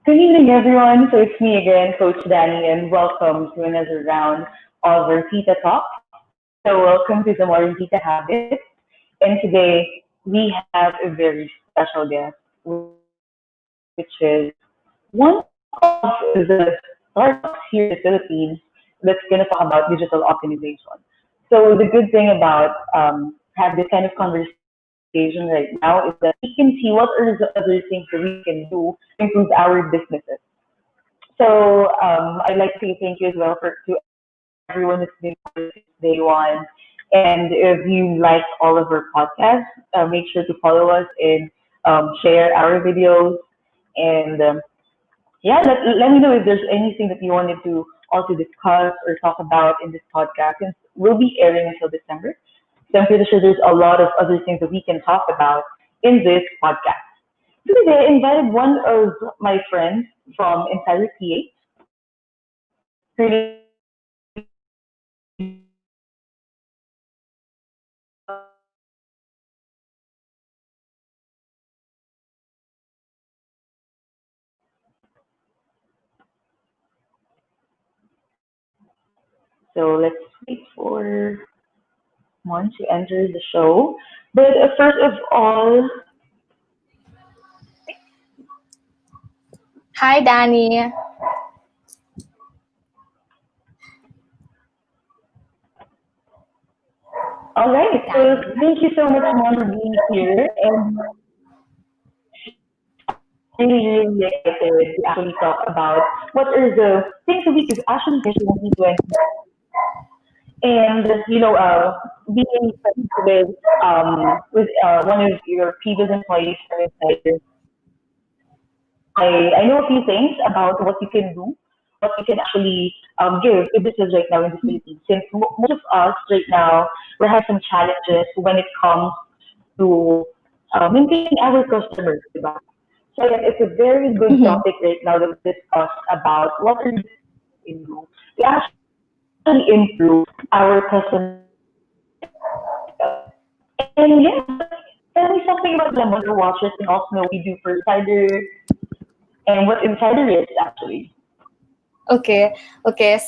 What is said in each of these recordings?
Good evening, everyone. So it's me again, Coach Dani, and welcome to another round of our Tita Talk. So welcome to the Modern Tita Habits. And today we have a very special guest, which is one of the startups here in the Philippines that's going to talk about digital optimization. So the good thing about have this kind of conversation right now is that we can see what are the other things that we can do to improve our businesses. So I'd like to say thank you as well to everyone who's been part of this day one. And if you like all of our podcasts, make sure to follow us and share our videos. And yeah, let me know if there's anything that you wanted to also discuss or talk about in this podcast. Since we'll be airing until December, so I'm pretty sure there's a lot of other things that we can talk about in this podcast. So today, I invited one of my friends from Insider PA. Her name is so let's wait for Mon to enter the show. But first of all, Hi, Danny. all right. So thank you so much, Mon, for being here. And really excited to actually talk about what are the things that we could actually finish in 2020. And being friends with one of your previous employees from Insider, I know a few things about what you can do, what you can actually give to business right now in the Philippines. Since most of us right now, we have some challenges when it comes to maintaining our customers. Diba? So yeah, it's a very good Mm-hmm. topic right now that we discuss about what are the things we can do to actually improve our customer. And yeah, tell me something about Lemon or Watchers and also know what we do for Insider and what Insider is actually. Okay.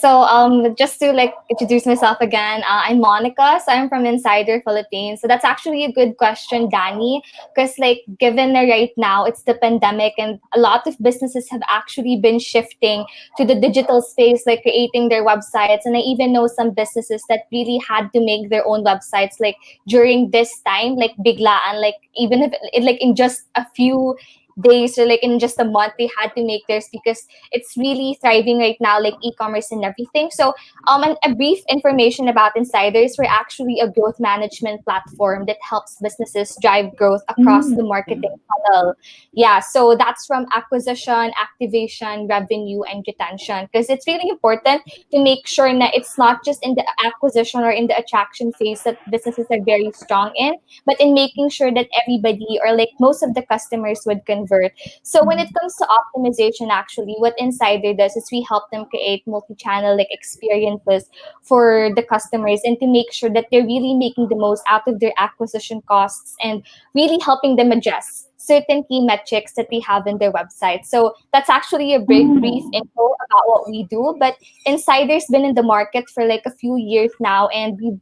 So just to like introduce myself again, I'm Monica. So I'm from Insider Philippines. So that's actually a good question, Danny, because like given that right now it's the pandemic and a lot of businesses have actually been shifting to the digital space, like creating their websites. And I even know some businesses that really had to make their own websites, like during this time, like biglaan, like even if it like in just a few days or like in just a month they had to make theirs because it's really thriving right now, like e-commerce and everything. So and a brief information about Insiders, we're actually a growth management platform that helps businesses drive growth across the marketing Mm. funnel. Yeah, so that's from acquisition, activation, revenue, and retention, because it's really important to make sure that it's not just in the acquisition or in the attraction phase that businesses are very strong in, but in making sure that everybody or like most of the customers would convert. So when it comes to optimization, actually, what Insider does is we help them create multi-channel like experiences for the customers and to make sure that they're really making the most out of their acquisition costs and really helping them adjust certain key metrics that we have in their website. So that's actually a brief Mm. info about what we do. But Insider's been in the market for like a few years now, and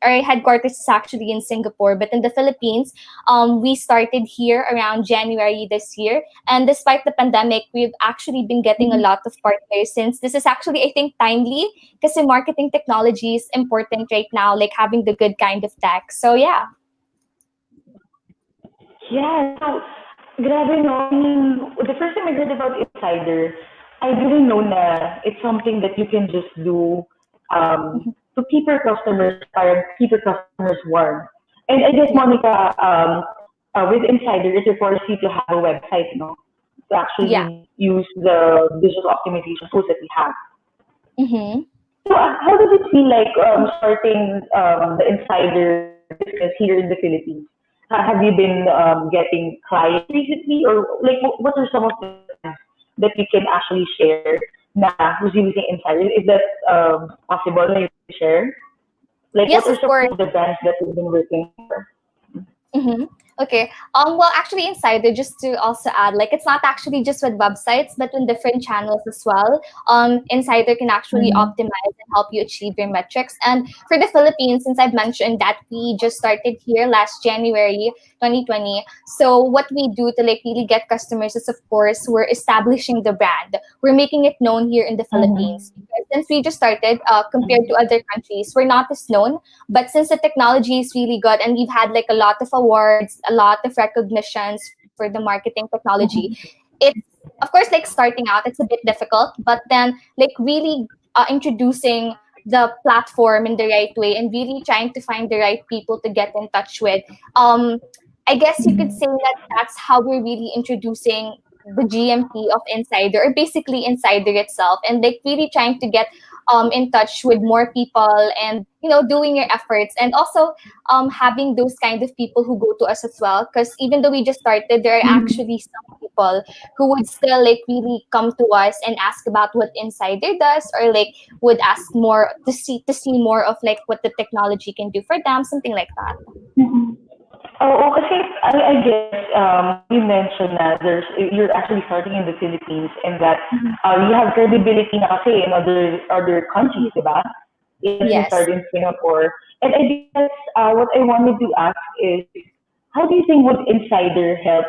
our headquarters is actually in Singapore, but in the Philippines, we started here around January this year. And despite the pandemic, we've actually been getting a lot of partners, since this is actually, I think, timely because marketing technology is important right now, like having the good kind of tech. So yeah. Yeah, so grabe no. I mean, the first time I heard about Insider, I didn't know na it's something that you can just do to keep your customers inspired, keep your customers warm. And I guess, Yeah. Monica, with Insider, it requires you to have a website, no? To Yeah. actually use the digital optimization tools that we have. Mm-hmm. So, how does it feel like starting the Insider business here in the Philippines? Have you been getting clients recently, or like what are some of the brands that you can actually share na who's using Insider? Is that possible that you can share? Like, what Yes, are of some course. of the brands that you've been working for? Mm-hmm. Okay. Well, actually, Insider, just to also add, like, it's not actually just with websites, but with different channels as well. Insider can actually Mm-hmm. optimize and help you achieve your metrics. And for the Philippines, since I've mentioned that we just started here last January 2020, so what we do to like really get customers is, of course, we're establishing the brand. We're making it known here in the Philippines. Mm-hmm. Because since we just started, compared to other countries, we're not as known, but since the technology is really good and we've had like a lot of awards, a lot of recognitions for the marketing technology, it's of course like starting out, it's a bit difficult, but then like really introducing the platform in the right way and really trying to find the right people to get in touch with. Um, I guess you could say that that's how we're really introducing the GMP of Insider, or basically Insider itself, and like really trying to get in touch with more people and doing your efforts, and also having those kind of people who go to us as well, because even though we just started, there are Mm-hmm. actually some people who would still like really come to us and ask about what Insider does, or like would ask more to see more of like what the technology can do for them, something like that. Mm-hmm. Oo, kasi I guess you mentioned na you're actually starting in the Philippines and that Mhm. you have credibility na kasi in other countries, di ba? Even since you Yes. started in Singapore. And I guess what I wanted to ask is, how do you think would Insider help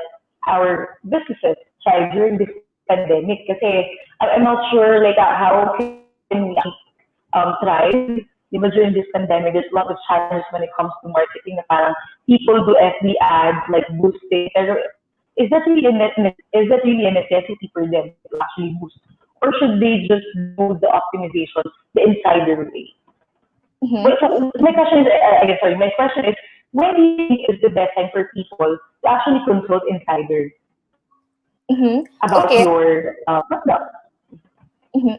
our businesses thrive during this pandemic? Kasi I'm not sure like how can we thrive. Di ba, during this pandemic, there's a lot of challenges when it comes to marketing na parang people do FB ads, like boosting. Pero is that really is that really a necessity for them to actually boost? Or should they just do the optimization the insider way? Hmm. But so my question is, I guess, sorry, my question is, when do you think is the best time for people to actually consult insider Hmm. about Okay. your product?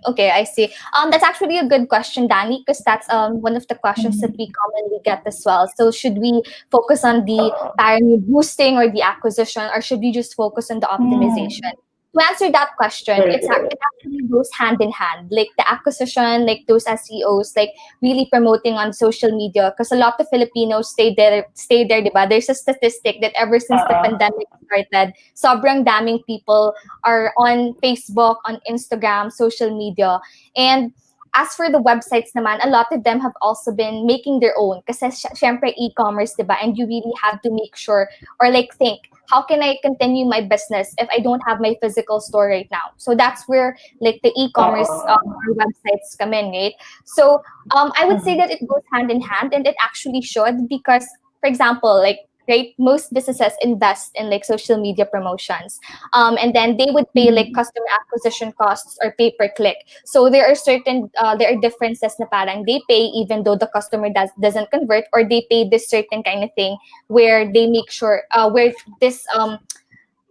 Okay, I see. That's actually a good question, Danny, because that's one of the questions that we commonly get as well. So, should we focus on the revenue boosting or the acquisition, or should we just focus on the optimization? Mm. To answer that question, Right, right. it actually goes hand in hand. Like the acquisition, like those SEOs, like really promoting on social media, because a lot of Filipinos stay there, diba? There's a statistic that ever since the Uh-uh. pandemic started, sobrang daming people are on Facebook, on Instagram, social media. And as for the websites naman, a lot of them have also been making their own. Kasi syempre e-commerce, diba? And you really have to make sure or like think, how can I continue my business if I don't have my physical store right now? So that's where like the e-commerce Uh-uh. or websites come in, right? So I would say Mhm. that it goes hand in hand, and it actually should, because, for example, like right? Most businesses invest in like social media promotions. And then they would pay like customer acquisition costs or pay per click. So there are differences na parang they pay even though the customer doesn't convert, or they pay this certain kind of thing where they make sure where this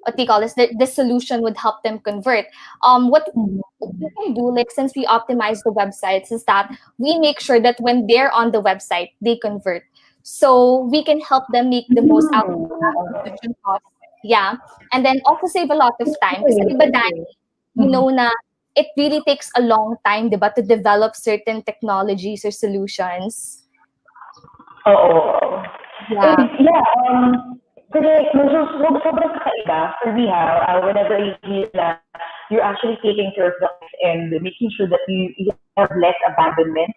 what they call this solution would help them convert. What we can do, like since we optimize the websites, is that we make sure that when they're on the website, they convert. So we can help them make the most out of the acquisition cost. Yeah. And then also save a lot of time. Kasi Okay, diba, okay. Danny, you know na it really takes a long time, diba, to develop certain technologies or solutions. Oo. Yeah. And yeah, kasi sobrang kakaiba for me whenever I hear na you're actually taking care of the clients and making sure that you have less abandonment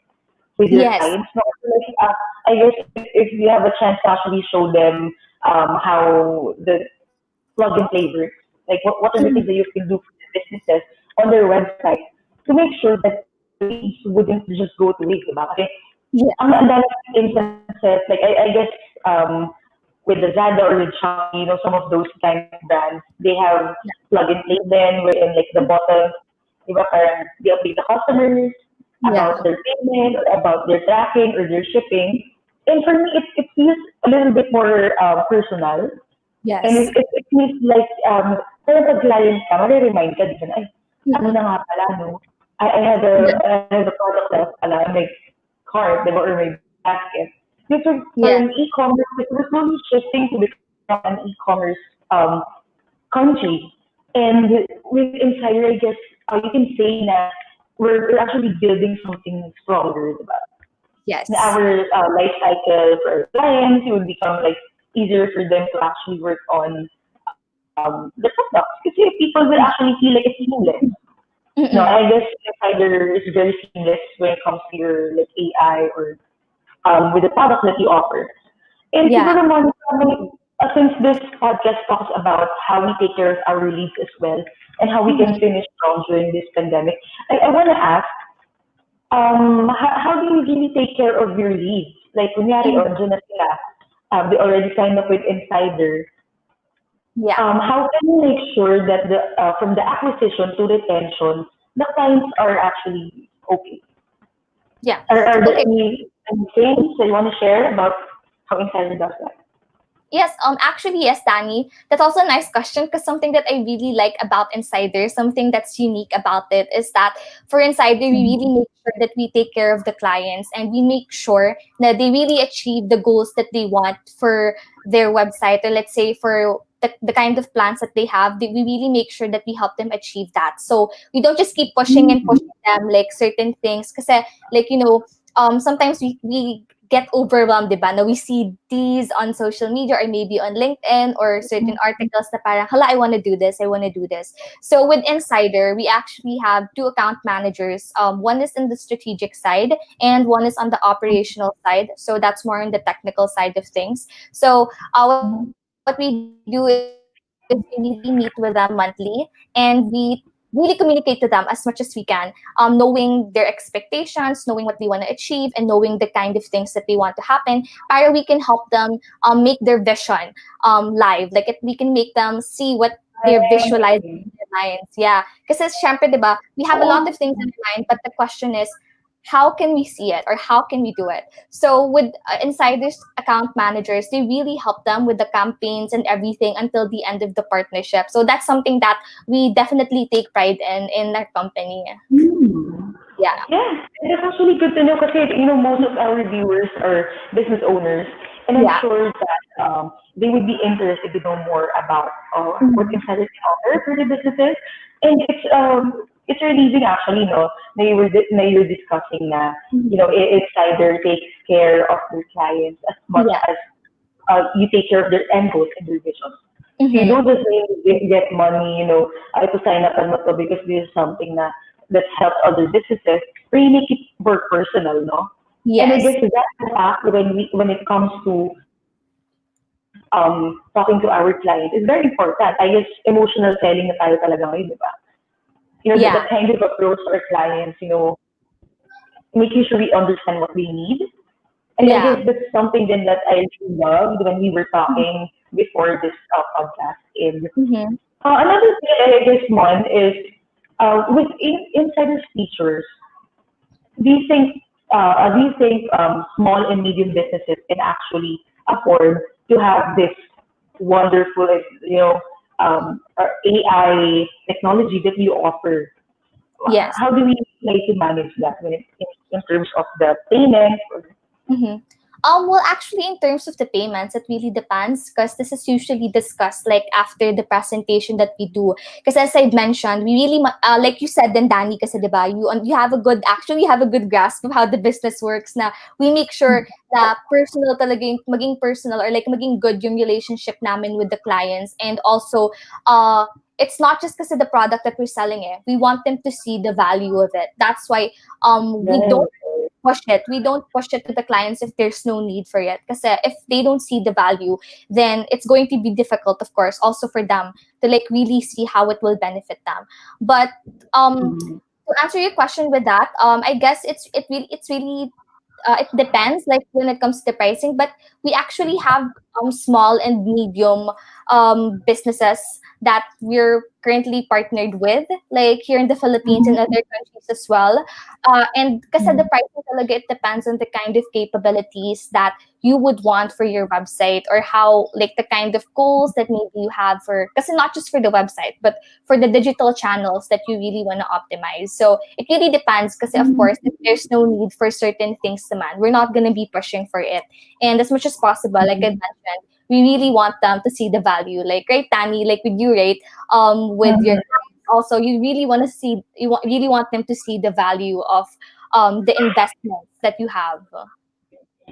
with your Yes. clients. No? So like, I guess if you have a chance to actually show them how the plug and play works, like what are the things Mm. that you can do for the businesses on their website to make sure that the leads wouldn't just go to waste, diba? Kasi Yeah. ang dami instances, like I guess with the Zada or with Shopee, some of those kind of brands, they have plug and play then wherein like the bottom, di ba, parang they update the customers Yeah. about their payment or about their tracking or their shipping. And for me, it feels a little bit more personal. And Yes. it feels like, parang pag client ka, remind ka, di ba, na, ay, ano Mm-mm. na nga pala, no? I have a product left pala, like cart, di ba, or my basket. Because for Yes. an e-commerce, we're slowly shifting to become an e-commerce country. And with Insider, I guess you can say na we're actually building something stronger, di ba? In Yes. our life cycle for our clients, it would become like easier for them to actually work on the products because people will actually feel like it's seamless. No, Mm-mm. I guess Insider is very seamless when it comes to your like AI or with the products that you offer. And Yeah. siguro Monica, since this podcast talks about how we take care of our leads as well and how we can Mhm. finish strong during this pandemic, I want to ask, how do you really take care of your leads? Like, kunyari, Mhm. dyan na sila, they already signed up with Insider. Yeah. How can you make sure that from the acquisition to retention, the clients are actually okay? Yeah. Are there Okay. any things that you want to share about how Insider does that? Yes, actually, yes, Danny. That's also a nice question because something that I really like about Insider, something that's unique about it, is that for Insider, we really make sure that we take care of the clients and we make sure that they really achieve the goals that they want for their website, or let's say for the kind of plans that they have. We really make sure that we help them achieve that. So we don't just keep pushing and pushing them like certain things because, like, sometimes we get overwhelmed, diba? Na we see these on social media or maybe on LinkedIn or certain articles na parang, hala, I want to do this, I want to do this. So with Insider, we actually have two account managers. One is in the strategic side and one is on the operational side. So that's more on the technical side of things. So what we do is we really meet with them monthly and we really communicate to them as much as we can, knowing their expectations, knowing what they want to achieve, and knowing the kind of things that they want to happen, para we can help them make their vision live. Like we can make them see what they're visualizing in their minds. Yeah. Because syempre, diba, we have a lot of things in our mind, but the question is, how can we see it or how can we do it? So with Insiders account managers, they really help them with the campaigns and everything until the end of the partnership. So that's something that we definitely take pride in our company. Hmm. Yeah. Yeah, it's actually good to know because most of our viewers are business owners, and I'm Yeah. sure that they would be interested to know more about what Mhm. Insider can offer for the businesses. And it's releasing actually, no. Na you're discussing na Mhm. Insider takes care of their clients as much Yeah. as you take care of their end goals and their visions. So you Mhm. don't just really get money, to sign up and to because this is something that helps other businesses. Really make it more personal, no? And I Yes. guess that's the fact when it comes to talking to our client is very important. I guess emotional selling na tayo talaga ngayon, di ba? The Yeah. kind of approach to our clients, making sure we understand what they need And I Yeah. guess that's something then that I really loved when we were talking before this podcast. And Mm-hmm. another thing I guess, Mon, is with insider features, do you think small and medium businesses can actually afford to have this wonderful, AI technology that you offer? Yes. How do we like to manage that when in terms of the payment? Or, Mm-hmm. Well, actually, in terms of the payments, it really depends because this is usually discussed like after the presentation that we do. Because as I mentioned, we really, like you said, then Danny, kasi diba, you have a good, actually, you have a good grasp of how the business works. Na we make sure na personal talaga yung, maging personal or like maging good yung relationship namin with the clients. And also, it's not just kasi the product that we're selling eh. We want them to see the value of it. That's why we right. don't push it. We don't push it to the clients if there's no need for it. Because if they don't see the value, then it's going to be difficult, of course, also for them to like really see how it will benefit them. But Mm, to answer your question with that, I guess it's really it depends like when it comes to the pricing, but we actually have small and medium businesses that we're currently partnered with, like here in the Philippines and mhm, other countries as well. And kasi the mhm, pricing talaga, it depends on the kind of capabilities that you would want for your website, or how like the kind of goals that maybe you have for, kasi not just for the website, but for the digital channels that you really want to optimize. So it really depends because of mhm, course if there's no need for certain things to man, we're not going to be pushing for it. And as much as possible, like I mhm, mentioned, we really want them to see the value. Like right, Tani, like with you, right? With your mhm. clients also, you really want to see, really want them to see the value of the investments that you have.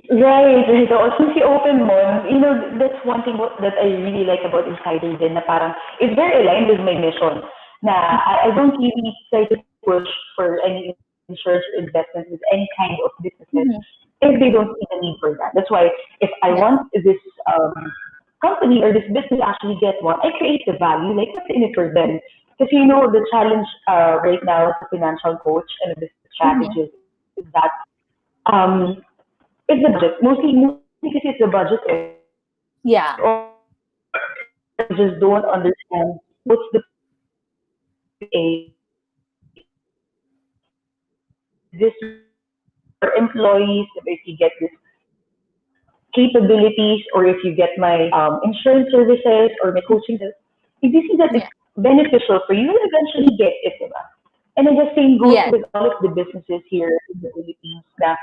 Right, right. So, since you open Mon, that's one thing that I really like about Insider din na parang it's very aligned with my mission. Na I don't really try to push for any insurance or investment with any kind of businesses Mhm. if they don't see the need for that. That's why if I Yes. want this company or this business to actually get one, I create the value, like what's in it for them. Because the challenge right now as a financial coach and a business Mhm. strategist is that um, it's the budget. Mostly because it's the budget or Yeah. they just don't understand what's the is this for employees, if you get this capabilities, or if you get my insurance services or my coaching services, if you see that Yeah. it's beneficial for you, you'll eventually get it, diba? And then the same goes Yes. with all of the businesses here in the Philippines. Na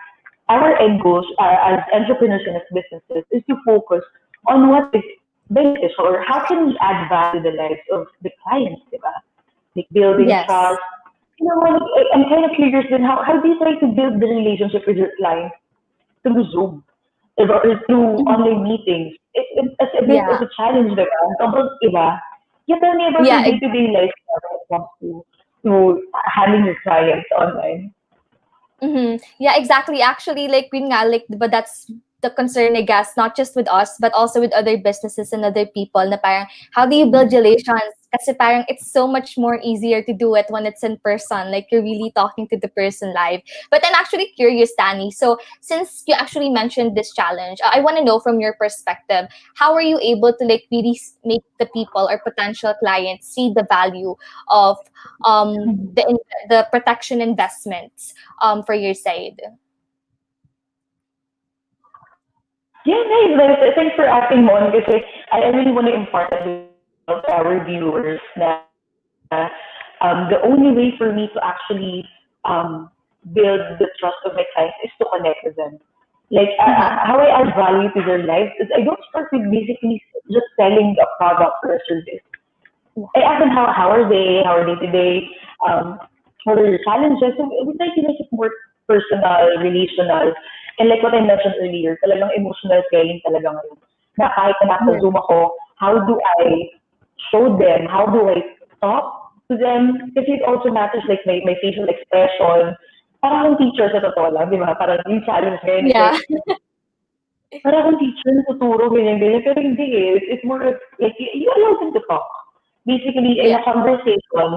our end goals as entrepreneurs and as businesses is to focus on what is beneficial or how can we add value to the lives of the clients, diba? Like building Yes. trust. I'm kind of curious then how do you try to build the relationship with your clients through Zoom or through Mhm. online meetings? It's a bit of Yeah. a challenge, diba? Sobrang iba. You tell me about your Yeah. day-to-day life when it comes to handling your clients online. Yeah, exactly. Actually, like yun nga, like, but that's the concern, I guess, not just with us, but also with other businesses and other people. Na parang, how do you build relations? Kasi parang it's so much more easier to do it when it's in person. Like you're really talking to the person live. But I'm actually curious, Danny. So since you actually mentioned this challenge, I want to know from your perspective, how are you able to like really make the people or potential clients see the value of the protection investments for your side? Yeah, nice. Thanks for asking, Mon, kasi I really want to impart as well to our viewers na the only way for me to actually build the trust of my clients is to connect with them. Like how Mm-hmm. I add value to their lives is I don't start with basically just selling a product or a service. Yeah. I ask them how are they today, um, what are your challenges. So we try to make it more personal, relational, and like what I mentioned earlier, talagang emotional caring talaga ngayon. Na kahit na nasa Yeah. Zoom ako, how do I show them? How do I talk to them? Because it also matters like my facial expression. Parang akong teacher sa totoo lang, di ba? Parang yung challenge ngayon is Yeah. like, parang akong teacher na tuturo, ganyan, ganyan. Pero hindi eh. It's more of, like, you allow them to talk. Basically, in Yeah. a conversation,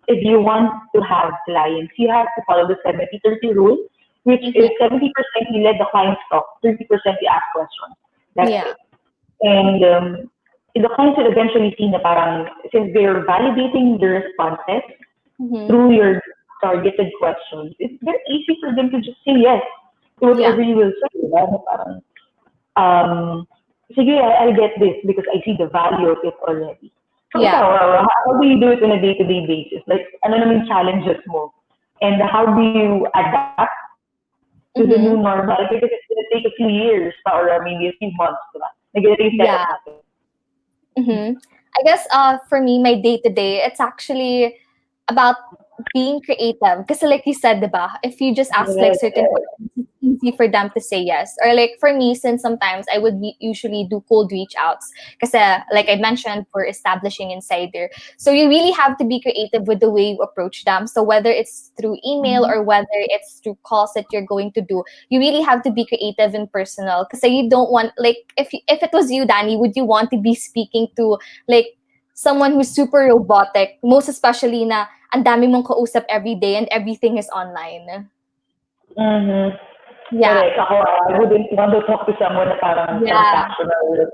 if you want to have clients, you have to follow the 70-30 rule. which is Mm-hmm. 70% you let the clients talk, 30% you ask questions. That's Yeah. it. And the clients will eventually see na parang, since they're validating the responses Mm-hmm. through your targeted questions, it's very easy for them to just say yes to Yeah. whatever you will say. Diba? Na parang, um, sige, I'll get this because I see the value of it already. So ikaw, Yeah. how do you do it on a day-to-day basis? Like, ano naman yung challenges mo? And how do you adapt to the new Mm-hmm. normal? Because it's going to take a few years pa, or maybe a few months, diba? Nag-get yung setup Yeah. natin. Mm-hmm. I guess for me, my day to day, it's actually about being creative. Because like you said, diba, if you just ask like Yes, certain questions, it's easy for them to say yes. Or like for me, since sometimes I would usually do cold reach outs. Because like I mentioned, for establishing insider. So you really have to be creative with the way you approach them. So whether it's through email or whether it's through calls that you're going to do, you really have to be creative and personal. Because you don't want, like, if it was you, Danny, would you want to be speaking to like someone who's super robotic, most especially na ang dami mong kausap every day and everything is online. Mm-hmm. Yeah, Correct. Ako, I wouldn't want to talk to someone na parang yeah, transactional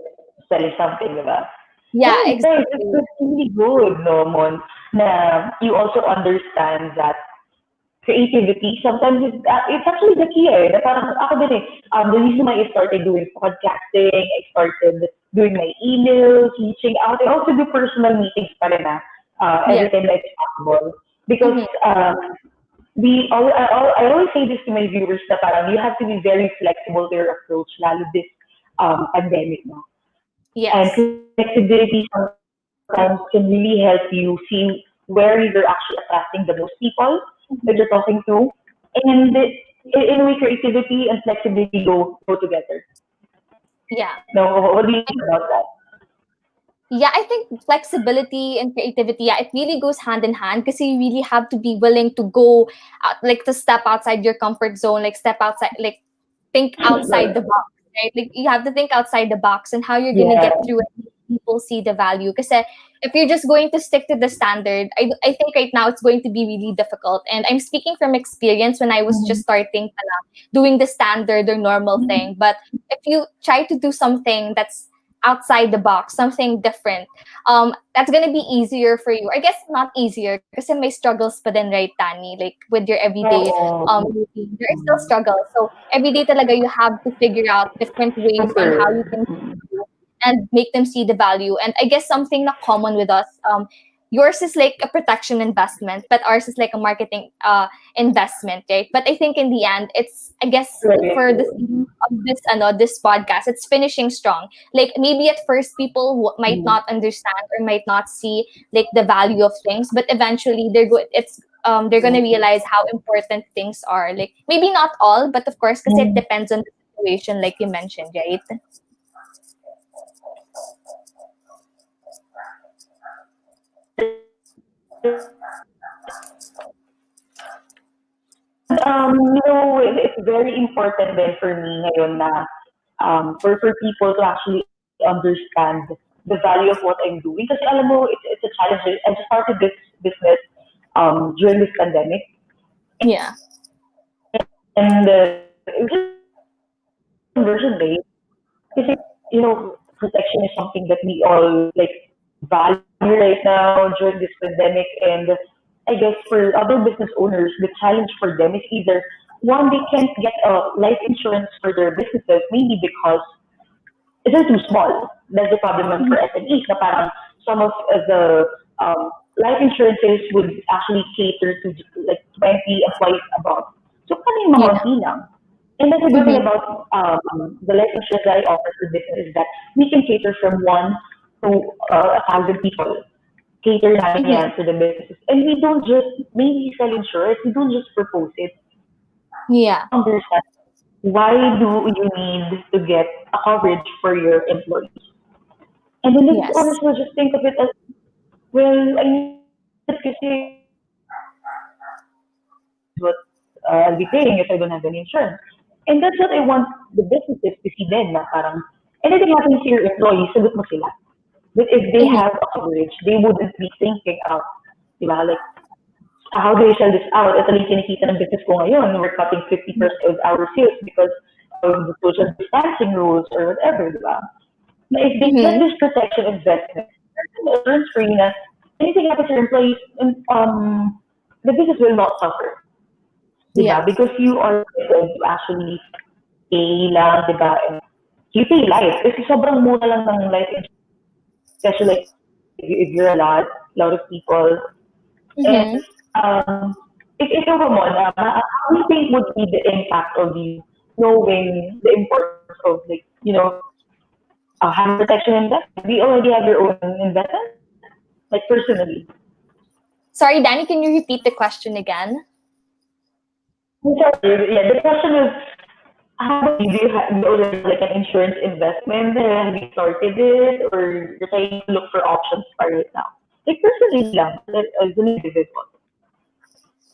selling something, diba? yeah, And guys, exactly. it's really good, no, Mon, na you also understand that creativity sometimes it's actually the key eh. Na parang ako din eh. The reason why I started doing podcasting, I started doing my emails, reaching out. I also do personal meetings pa rin Yeah. every time that it's possible. Because Mm-hmm. I always say this to my viewers na parang you have to be very flexible to your approach, lalo this pandemic. No? And Yes. flexibility sometimes can really help you see where you're actually attracting the most people that you're Mm-hmm. talking to. And in a way, creativity and flexibility go together. Yeah. No, what do you think about that? Yeah, I think flexibility and creativity, yeah, it really goes hand in hand because you really have to be willing to go, like to step outside your comfort zone, like step outside, like think outside the Right. box, right? Like you have to think outside the box and how you're gonna Yeah. get through it. People see the value because if you're just going to stick to the standard, I think right now it's going to be really difficult. And I'm speaking from experience when I was just starting doing the standard or normal thing. But if you try to do something that's outside the box, something different, that's gonna be easier for you. I guess not easier because may struggles pa din, right, Tani? Like with your everyday Oo. routine, there is still struggles. So every day talaga you have to figure out different ways on how you Super. can and make them see the value. And I guess something not common with us, yours is like a protection investment, but ours is like a marketing investment, right? But I think in the end, it's I guess for the Right. theme of this podcast, it's finishing strong. Like maybe at first people might not understand or might not see like the value of things, but eventually they're gonna realize how important things are. Like maybe not all, but of course, because it depends on the situation, like you mentioned, right? And it's very important then for me ngayon na for people to actually understand the value of what I'm doing. Kasi alam mo, it's a challenge. I just started this business during this pandemic, Yeah. and it was just conversion rate. Kasi protection is something that we all like value right now during this pandemic. And I guess for other business owners, the challenge for them is either one, they can't get a life insurance for their businesses, maybe because they're too small. That's the problem for SMEs. Na parang some of the life insurances would actually cater to like 20 employees above. So paano yung mga Yeah. konti lang? And that's the good thing Mm-hmm. about the life insurance that I offer to business is that we can cater from one to 1,000 people. Cater namin Mm-hmm. yan to the businesses. And we don't just, maybe sell insurance, we don't just propose it. Yeah. Understand why do you need to get a coverage for your employees? And then the owners Yes. will just think of it as, well, I need it kasi what I'll be paying if I don't have any insurance. And that's what I want the businesses to see then na parang anything happens to your employees, sagot mo sila. But if they Mm-hmm. have a coverage, they wouldn't be thinking of, di ba, like how do I sell this out? Ito lang yung kinikita ng business ko ngayon. We're cutting 50% of our sales because of the social distancing rules or whatever, di ba? But if they get Mm-hmm. this protection investment, insurance for you na anything happens to your employees, the business will not suffer. Di ba? Yes. Because you are going to actually pay lang, di ba? And you pay life. Kasi sobrang mura lang ng life insurance, especially like, if you're a lot of people. And Mm-hmm. if ikaw mo, how do you think would be the impact of you knowing the importance of like, having protection investment? Do you already have your own investment? Like personally? Sorry, Danny, can you repeat the question again? Sorry, yeah, the question is, how do you already have like an insurance investment? Have you started it or you're trying to look for options for it now? Like personally lang, like, as an individual.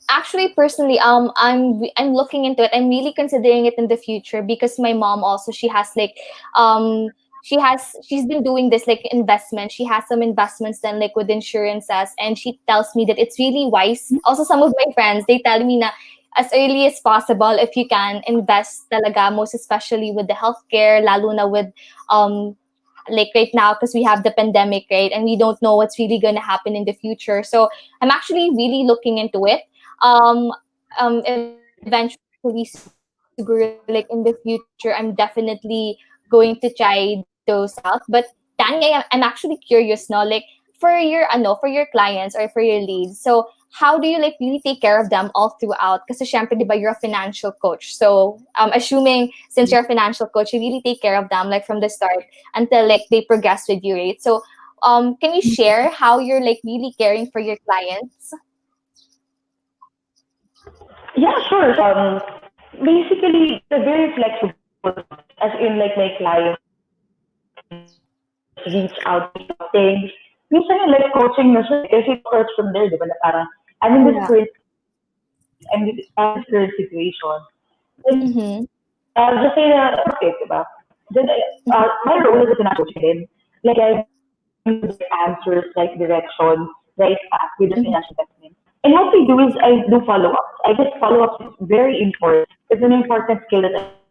Actually, personally, I'm looking into it. I'm really considering it in the future because my mom also, she has like she's been doing this like investment. She has some investments then like with insurances, and she tells me that it's really wise. Also, some of my friends, they tell me na as early as possible if you can invest talaga, most especially with the healthcare, lalo na with like right now because we have the pandemic, right, and we don't know what's really going to happen in the future. So I'm actually really looking into it. um Eventually, siguro like in the future, I'm definitely going to try those out. But Danny, I'm actually curious, no, like for your clients or for your leads, so how do you like really take care of them all throughout? Kasi syempre, di ba, you're a financial coach. So assuming since you're a financial coach, you really take care of them like from the start until like they progress with you, right? So can you share how you're like really caring for your clients? Yeah, sure. Basically, it's a very flexible, as in like my clients reach out to things. Minsan yung like coaching na siya, kasi it starts from there, di ba? Na parang, I'm in this Yeah. current situation. Then, Mm-hmm. just say na, okay, di ba? Then, my role as a financial coach din, like I give answers, like direction, right path with the Mm-hmm. financial investment. And what we do is I do follow-ups. I guess follow-ups is very important. It's an important skill that I have to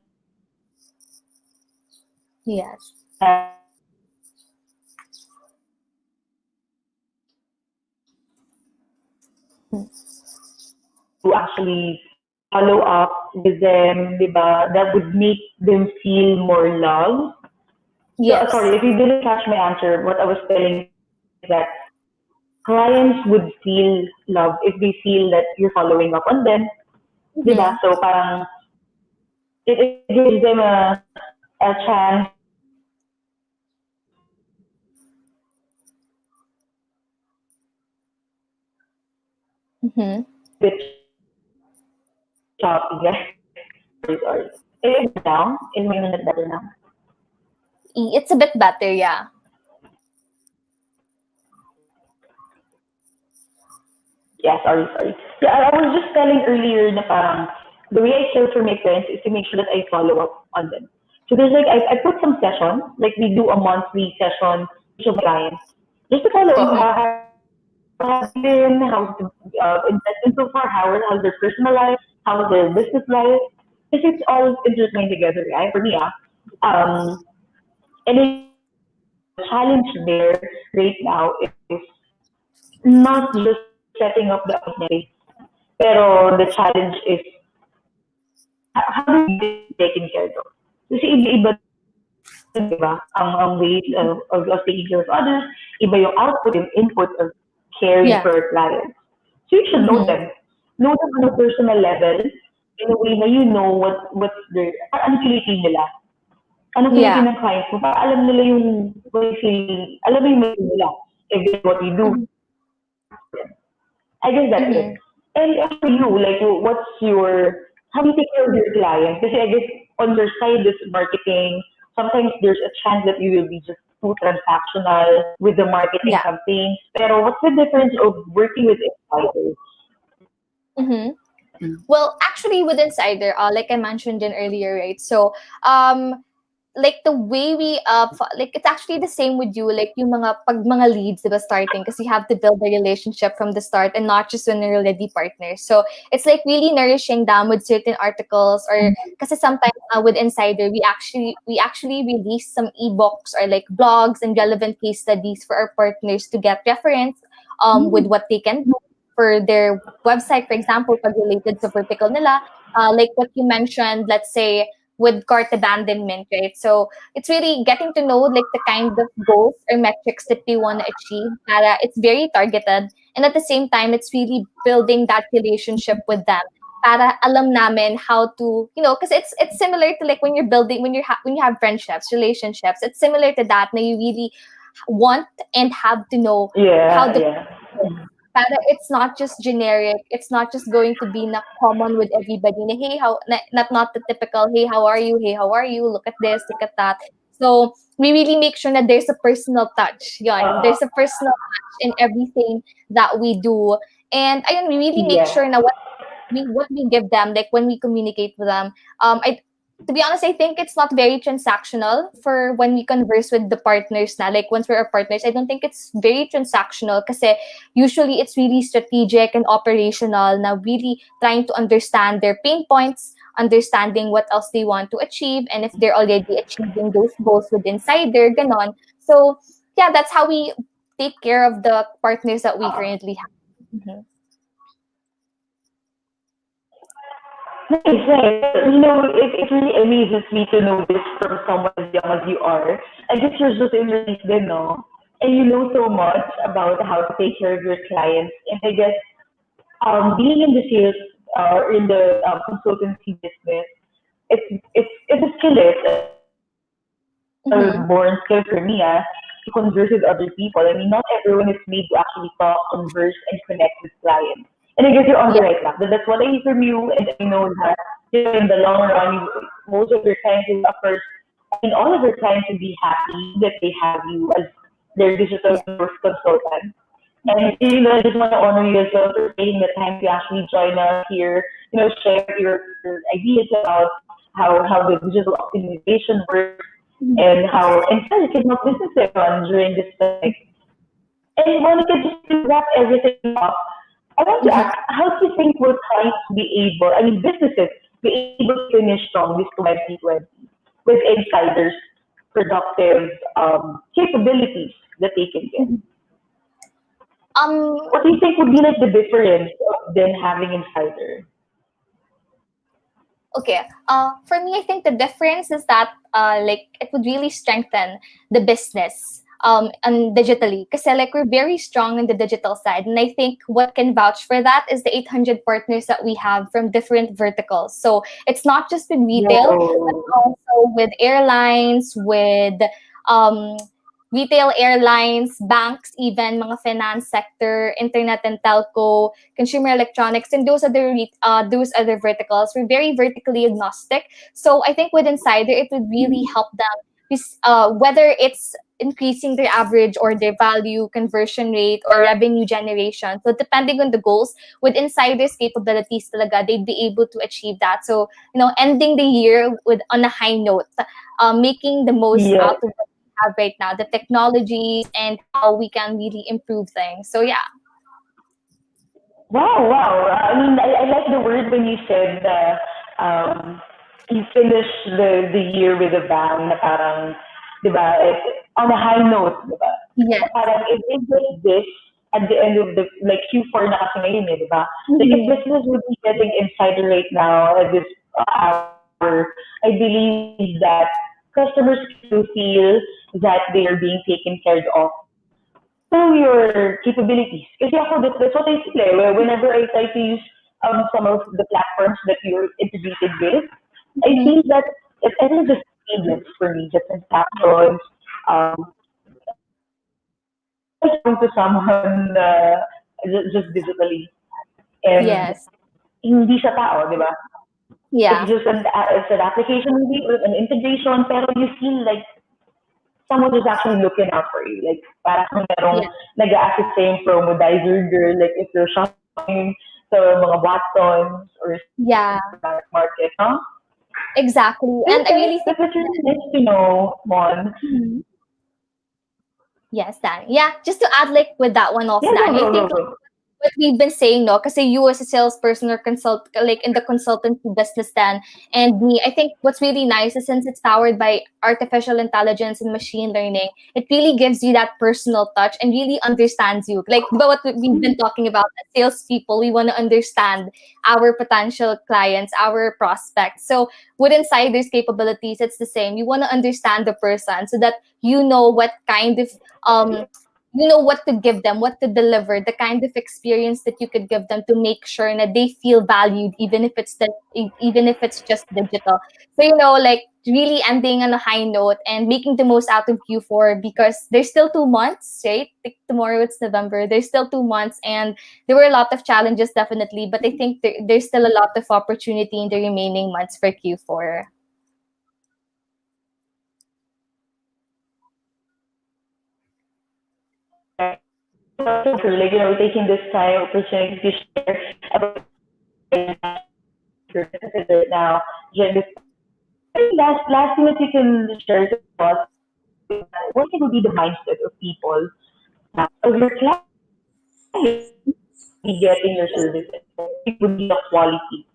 do. Yes. To actually follow up with them, di ba? That would make them feel more loved. So, Yes. sorry, if you didn't catch my answer, what I was telling is that clients would feel loved if they feel that you're following up on them, di ba? Mm-hmm. So, parang, it gives them a chance Mm-hmm. bit choppy, guys. Sorry. Is it now? Is my internet better now? It's a bit better, yeah. Yeah, sorry. Yeah, I was just telling earlier na parang the way I care for my clients is to make sure that I follow up on them. So there's like I put some sessions, like we do a monthly session with each of my clients, just to follow up. Mm-hmm. How have been? How's the investment so far? How's their personal life? How's their business life? Because it's all intertwined together, right? For me, and the challenge there right now is not just setting up the appointment, pero the challenge is how do you get taken care of? Kasi iba-iba, di ba? Ang ways of taking care of others, iba yung output, yung input of caring Yeah. for your clients. So you should know Mm-hmm. them. Know them on a personal level, in a way na you know what's their, ano feeling nila. Ano feeling Yeah. ng clients mo, para alam nila yung, what you feel, alam mo yung feeling nila. If this is what you do, Mm-hmm. I guess that's it. Mm-hmm. And as for you, like, what's your, how do you take care of your clients? Because I guess on your side, this marketing, sometimes there's a chance that you will be just too transactional with the marketing Yeah. campaign. Pero what's the difference of working with insiders? Mm-hmm. Well, actually, with Insider, like I mentioned in earlier, right? So, like the way we like it's actually the same with you, like yung mga leads, diba, starting, because you have to build a relationship from the start and not just when you're already partners. So it's like really nourishing them with certain articles, or because sometimes with Insider we actually release some ebooks or like blogs and relevant case studies for our partners to get reference with what they can do for their website, for example, pag related sa vertical nila. Like what you mentioned, let's say with cart abandonment, right? So it's really getting to know like the kind of goals or metrics that they want to achieve. Para it's very targeted, and at the same time, it's really building that relationship with them. Para alam namin how to, because it's similar to like when you're building when you have friendships, relationships. It's similar to that. Now you really want and have to know how Yeah, the yeah. para it's not just generic. It's not just going to be na common with everybody. Na, hey, not the typical, hey, how are you? Hey, how are you? Look at this, look at that. So we really make sure that there's a personal touch. Yun, Uh, there's a personal touch in everything that we do. And ayun, we really make yeah. sure na what we give them, like when we communicate with them. I To be honest, I think it's not very transactional for when we converse with the partners na. Like once we're our partners, I don't think it's very transactional kasi usually it's really strategic and operational na really trying to understand their pain points, understanding what else they want to achieve, and if they're already achieving those goals with Insider, ganon. So yeah, that's how we take care of the partners that we currently have. Mhm. Nice, nice. It really amazes me to know this from someone as young as you are. I guess you're just in your then, no? And you know so much about how to take care of your clients. And I guess being in the sales or in the consultancy business, it's a skill. It's a born skill for me, to converse with other people. I mean, not everyone is made to actually talk, converse, and connect with clients. And I guess you're on the right track. That's what I hear from you, and I know that in the long run, most of your clients will, of course, I mean, all of your clients will be happy that they have you as their digital growth Yeah. consultant. And I just want to honor you as well for taking the time to actually join us here, share your ideas about how the digital optimization works and how instead it can help businesses run during this pandemic. And Monica, just to wrap everything up, I want to ask, Mhm. how do you think will clients be able, I mean businesses, be able to finish strong this 2020 with insiders' productive capabilities that they can get? Mhm. Um, What do you think would be like the difference of them having insider? okay. For me, I think the difference is that like it would really strengthen the business and digitally, because like we're very strong in the digital side, and I think what can vouch for that is the 800 partners that we have from different verticals. So it's not just with retail, but Whoa. also with airlines, with um retail, airlines, banks, even mga finance sector, internet and telco, consumer electronics, and those other verticals. We're very vertically agnostic. So I think with Insider, it would really help them, whether it's increasing their average or their value, conversion rate, or revenue generation. So depending on the goals, with Insider's capabilities talaga, they'd be able to achieve that. So, ending the year with on a high note, making the most Yes. out of what we have right now, the technologies and how we can really improve things. So yeah. Wow, wow. I mean, I like the word when you said you finish the year with a bang na parang, di ba, on a high note, di ba? Yes. Na parang if it like this at the end of the, like Q4 na kasi ngayon di ba? Like if Mhm. business would be getting insider right now at this hour, I believe that customers can still feel that they are being taken care of through your capabilities. Kasi ako, that's what I feel eh. Whenever I try to use some of the platforms that you're integrated with, I Mhm. feel that it's everything just seamless for me, just transactions. It's like talking to someone just digitally. And Yes. hindi siya tao, di ba? It's Yeah. just it's an application maybe or an integration, pero you feel like someone is actually looking out for you. Like, parang merong Yeah. nag-a-assist sa'yo yung promodizer girl, like if you're shopping sa mga Watsons or sa Yeah. black market, no? Exactly. And I Okay, really think that's really nice to know, Mon. Mhm. Yes, Dan. Yeah, just to add like with that one also, Yeah, Dan, go, I go, think go, go. what we've been saying, no, because you as a salesperson or consult like in the consultancy business, then and me, I think what's really nice is since it's powered by artificial intelligence and machine learning, it really gives you that personal touch and really understands you. Like but what we've been talking about as salespeople, we want to understand our potential clients, our prospects. So with insiders capabilities, it's the same. You want to understand the person so that you know what kind of um you know what to give them, what to deliver, the kind of experience that you could give them to make sure that they feel valued, even if it's just digital. So like really ending on a high note and making the most out of Q4 because there's still 2 months, right? Like tomorrow it's November. There's still 2 months, and there were a lot of challenges definitely, but I think there's still a lot of opportunity in the remaining months for Q4. For like, taking this time opportunity to share about your businesses right now during this. I think last thing that you can share to us, what will be the mindset of people, of your clients who be getting your services? What would be the quality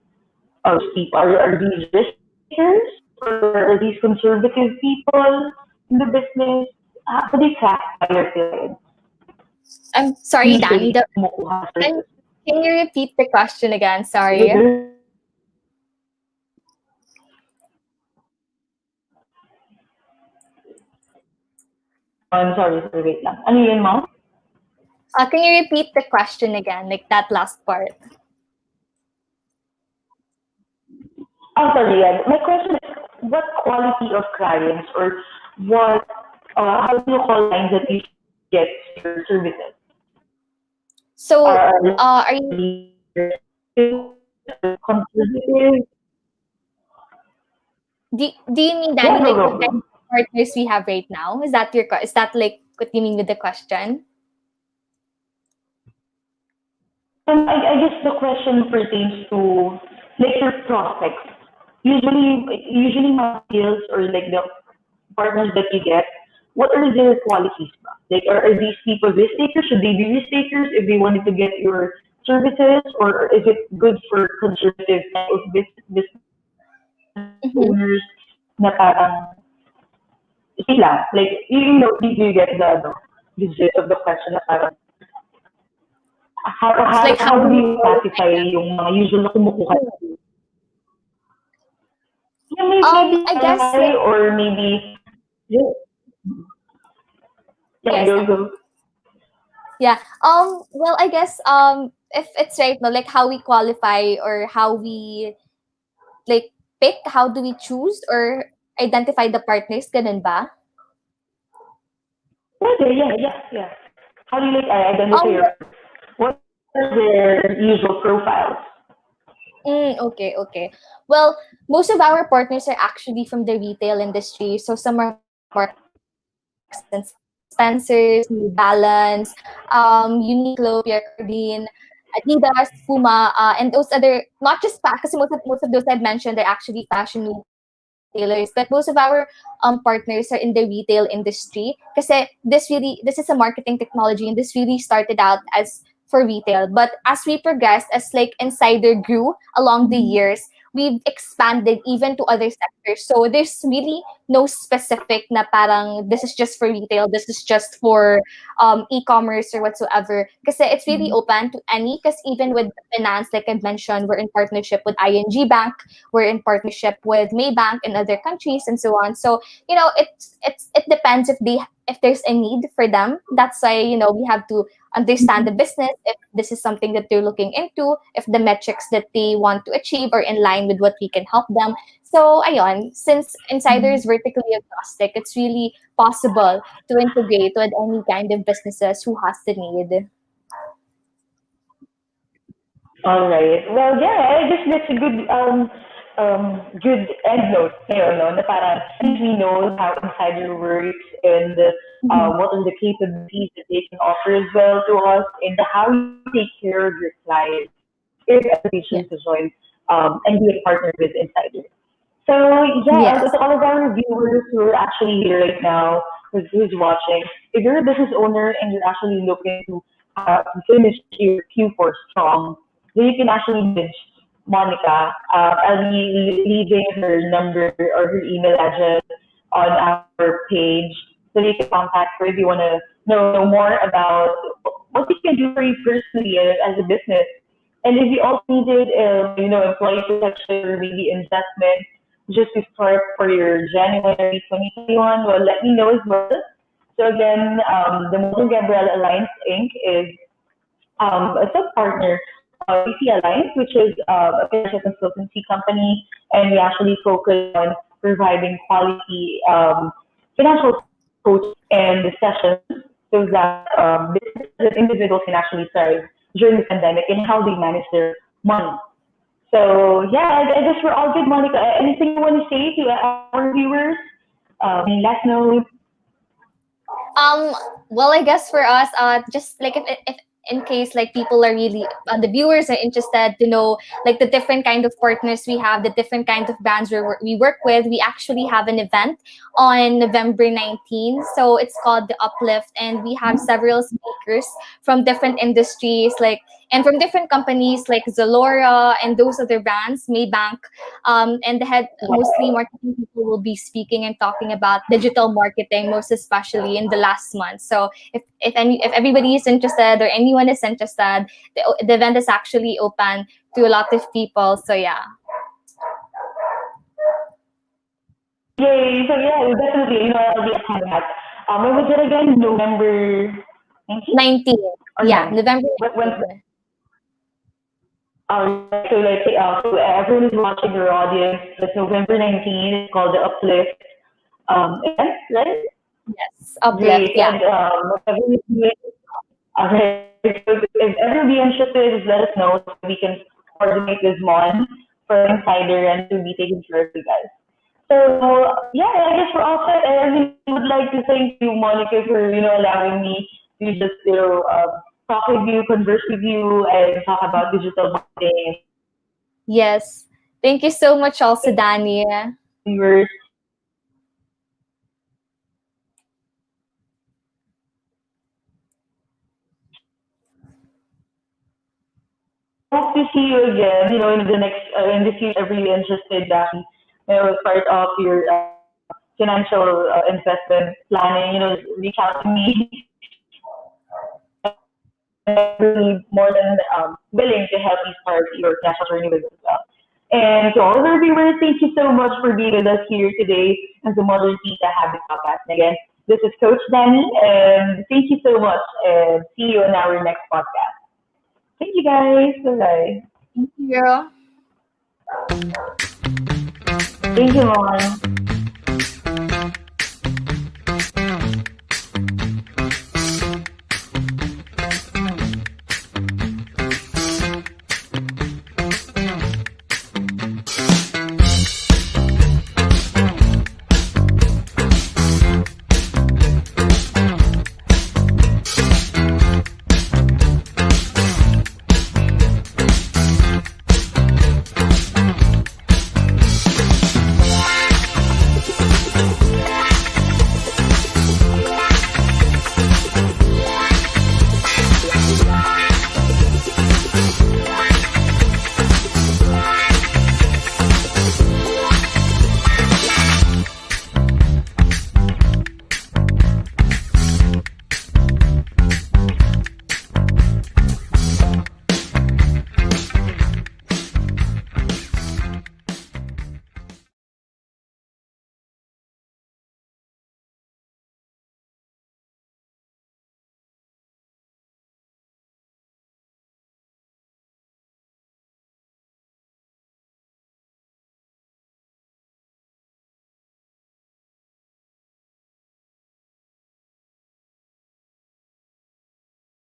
of people? Are these risk takers or are these conservative people in the business? How do they classify your clients I'm sorry, Danny. usually kumukuha ng Can, services? can you repeat the question again? With Sorry. their sorry, wait lang. Ano yun, Mom? Can you repeat the question again, like that last part? Oh, sorry, yeah. My question is, what quality of clients or what, how do you call lines that you get your services? So, Are are you conservative? do you mean, Yeah, Danny, go, like go, what kind go. of partners we have right now? Is that like what you mean with the question? I guess the question pertains to like your prospects. Usually my sales or like the partners that you get, what are their qualities? Like, are these people risk takers? Should they be risk takers if they wanted to get your services, or is it good for conservative type of business Mm-hmm. owners na parang sila? Like, you get the gist of the question na parang It's like how how do do we you qualify classify them? yung mga usual na kumukuha? Yeah, maybe I guess like or maybe yeah, yeah, yes, go Danny. go. Yeah. Well, I guess if it's right no, like how we qualify or how we like pick, how do we choose or identify the partners, ganun ba? Okay, yeah. How do you like identify Um, your what are their usual profiles? Okay, okay. Well, most of our partners are actually from the retail industry. So some are Marks and Spencer's, New Balance, Uniqlo, Pierre Cardin, Adidas, Puma, and those other not just because most of those I've mentioned are actually fashion retailers, but most of our partners are in the retail industry. Because this is a marketing technology, and this really started out as for retail. But as we progressed, as like Insider grew along the years, we've expanded even to other sectors. So there's really no specific na parang this is just for retail, this is just for e-commerce or whatsoever. Because it's really open to any. Because even with finance, like I mentioned, we're in partnership with ING Bank, we're in partnership with Maybank in other countries, and so on. So it depends if there's a need for them. That's why we have to understand the business, if this is something that they're looking into, if the metrics that they want to achieve are in line with what we can help them. So ayon, since Insider is vertically agnostic, it's really possible to integrate with any kind of businesses who has the need. All right. Well, yeah, I guess that's a good end note. No, na parang at least we know how Insider works and what are the capabilities that they can offer as well to us, and how you take care of your clients if ever they choose Yeah. to join and be a partner with Insider. So yeah, Yes. to all of our viewers who are actually here right now, who's watching, if you're a business owner and you're actually looking to finish your Q4 strong, then you can actually message Monica. I'll be leaving her number or her email address on our page so you can contact her if you want to know more about what we can do for you personally as a business. And if you also needed, employee protection or maybe investment just to start for your January 2021, well, let me know as well. So again, the Modern Gabriel Alliance Inc. is a sub-partner of BC Alliance, which is a financial consultancy company, and we actually focus on providing quality financial coaching and sessions so that businesses and individuals can actually thrive during the pandemic and how they manage their money. So yeah, I guess we're all good, Monica. Anything you want to say to our viewers? Any last note? Um, well, I guess for us, just like if in case like people are really the viewers are interested to know like the different kind of partners we have, the different kinds of brands we work with, we actually have an event on November 19th. So it's called the Uplift, and we have several speakers from different industries, like and from different companies like Zalora and those other brands, Maybank, and the head mostly marketing people will be speaking and talking about digital marketing, most especially in the last month. So if everybody is interested or anyone is interested, the event is actually open to a lot of people. So yeah. Yay! So yeah, definitely, I'll be attending that. When was it again? November 19th 19th. or Yeah, 9th? November When? 19th. So everyone is watching your audience. It's November 19th. It's called the Uplift event, right? Yes, Uplift. Great. Yeah. And okay, so if ever be interested, just let us know so we can coordinate with Mon for Insider and to be taking care of you guys. So yeah, I guess we're all set. I really would like to thank you, Monica, for allowing me to just talk with you, converse with you, and talk about digital marketing Yes. Thank you so much, also, Dani. viewers. Hope to see you again. In the next in the future, really interested that part of your financial investment planning. Reach out to me. Really more than willing to help you start your financial journey with us as well. And to all of our viewers, thank you so much for being with us here today on the Modern Tita Habits Podcast. And again, this is Coach Dani, and thank you so much, and see you in our next podcast. Thank you guys. Bye-bye. Thank you. Thank you, Mom.